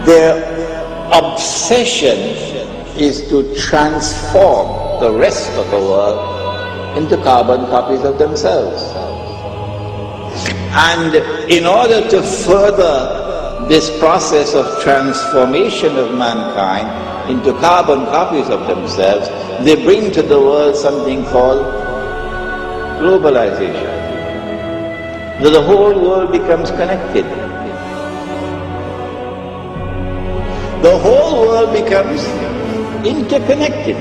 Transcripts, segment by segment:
their obsession is to transform the rest of the world into carbon copies of themselves. And in order to further this process of transformation of mankind into carbon copies of themselves, they bring to the world something called globalization. The whole world becomes connected. The whole world becomes interconnected.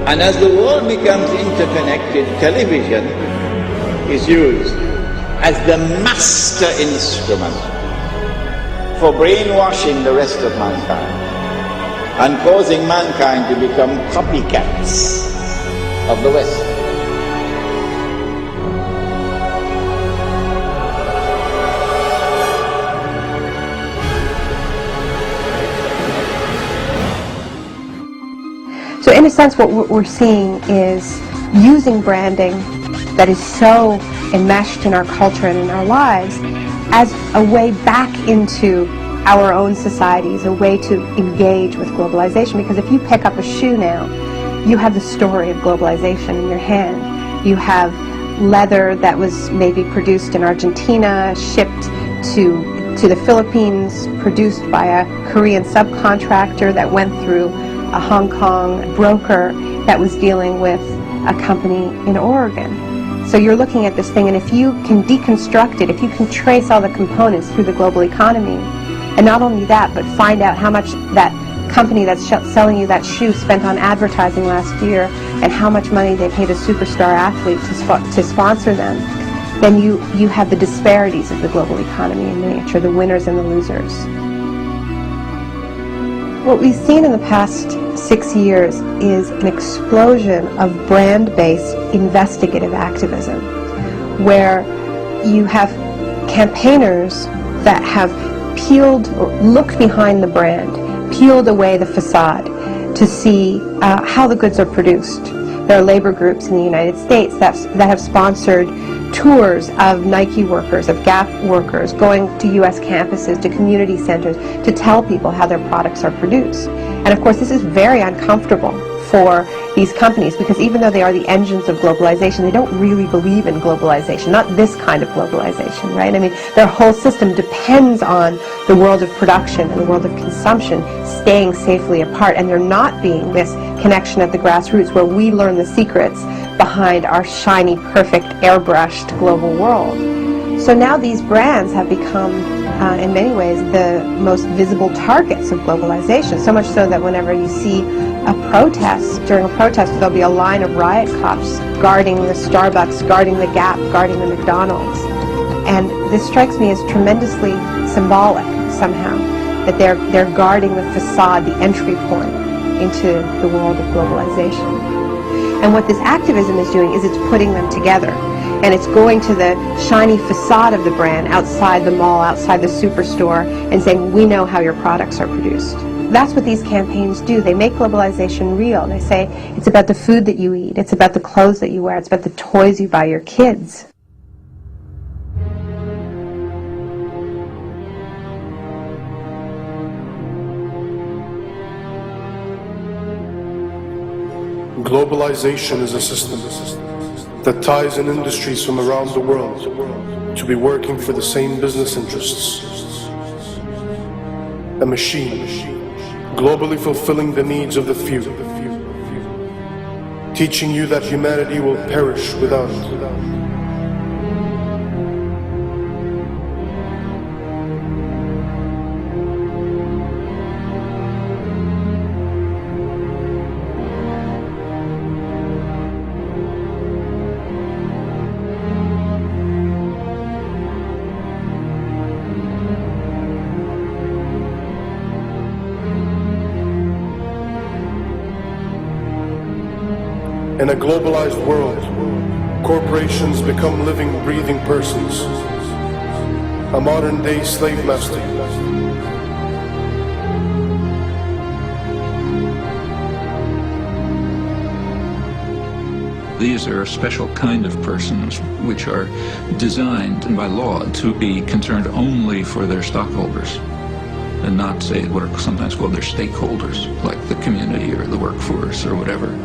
And as the world becomes interconnected, television is used as the master instrument for brainwashing the rest of mankind and causing mankind to become copycats of the West. So in a sense, what we're seeing is using branding that is so enmeshed in our culture and in our lives as a way back into our own societies, a way to engage with globalization. Because if you pick up a shoe now, you have the story of globalization in your hand. You have leather that was maybe produced in Argentina, shipped to the Philippines, produced by a Korean subcontractor that went through a Hong Kong broker that was dealing with a company in Oregon. So you're looking at this thing, and if you can deconstruct it, if you can trace all the components through the global economy, and not only that, but find out how much that company that's selling you that shoe spent on advertising last year, and how much money they paid a superstar athlete to sponsor them, then you have the disparities of the global economy in miniature, the winners and the losers. What we've seen in the past 6 years is an explosion of brand-based investigative activism, where you have campaigners that have peeled or looked behind the brand, peeled away the facade to see how the goods are produced. There are labor groups in the United States that have sponsored tours of Nike workers, of Gap workers, going to U.S. campuses, to community centers, to tell people how their products are produced. And of course, this is very uncomfortable for these companies, because even though they are the engines of globalization, they don't really believe in globalization, not this kind of globalization, right? I mean, their whole system depends on the world of production and the world of consumption staying safely apart, and there not being this connection at the grassroots where we learn the secrets behind our shiny, perfect, airbrushed global world. So now these brands have become, in many ways, the most visible targets of globalization, so much so that whenever you see a protest, during a protest, there'll be a line of riot cops guarding the Starbucks, guarding the Gap, guarding the McDonald's. And this strikes me as tremendously symbolic, somehow, that they're guarding the facade, the entry point into the world of globalization. And what this activism is doing is it's putting them together. And it's going to the shiny facade of the brand outside the mall, outside the superstore, and saying, we know how your products are produced. That's what these campaigns do. They make globalization real. They say, it's about the food that you eat, it's about the clothes that you wear, it's about the toys you buy your kids. Globalization is a system that ties in industries from around the world to be working for the same business interests. A machine, globally fulfilling the needs of the few, teaching you that humanity will perish without it. In a globalized world, corporations become living, breathing persons, a modern-day slave master. These are a special kind of persons which are designed by law to be concerned only for their stockholders. and not say what are sometimes called their stakeholders, like the community or the workforce or whatever.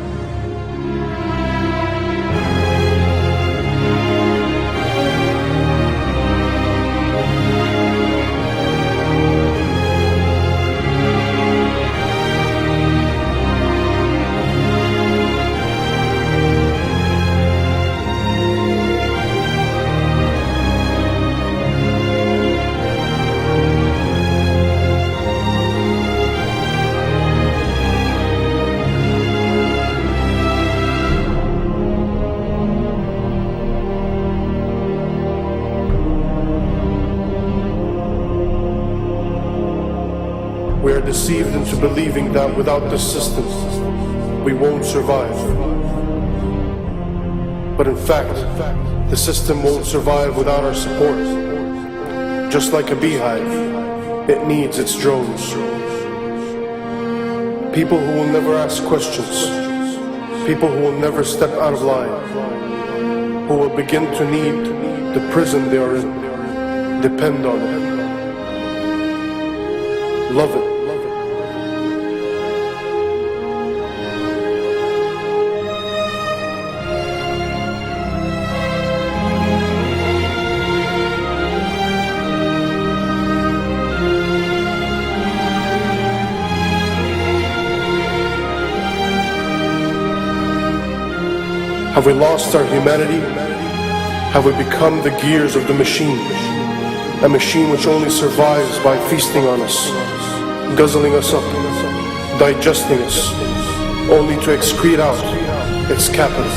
We are deceived into believing that without this system, we won't survive. But in fact, the system won't survive without our support. Just like a beehive, it needs its drones. People who will never ask questions, people who will never step out of line, who will begin to need the prison they are in, depend on it, love it. Have we lost our humanity? Have we become the gears of the machine? A machine which only survives by feasting on us, guzzling us up, digesting us, only to excrete out its capital.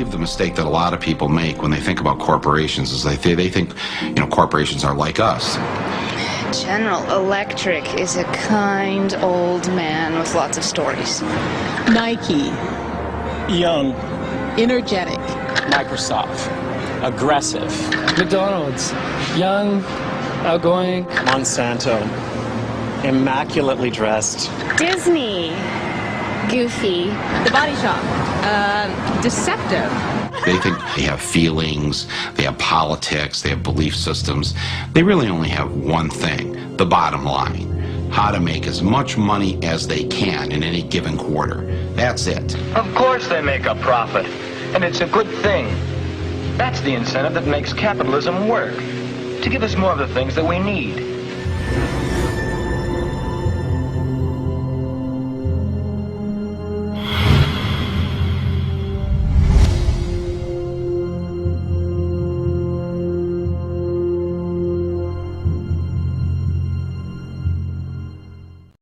The mistake that a lot of people make when they think about corporations is they think, corporations are like us. General Electric is a kind old man with lots of stories. Nike. Young. Energetic. Microsoft. Aggressive. McDonald's. Young. Outgoing. Monsanto. Immaculately dressed. Disney. Goofy. The Body Shop. Deceptive. They think they have feelings, they have politics, they have belief systems. They really only have one thing, the bottom line. How to make as much money as they can in any given quarter. That's it. Of course they make a profit, and it's a good thing. That's the incentive that makes capitalism work, to give us more of the things that we need.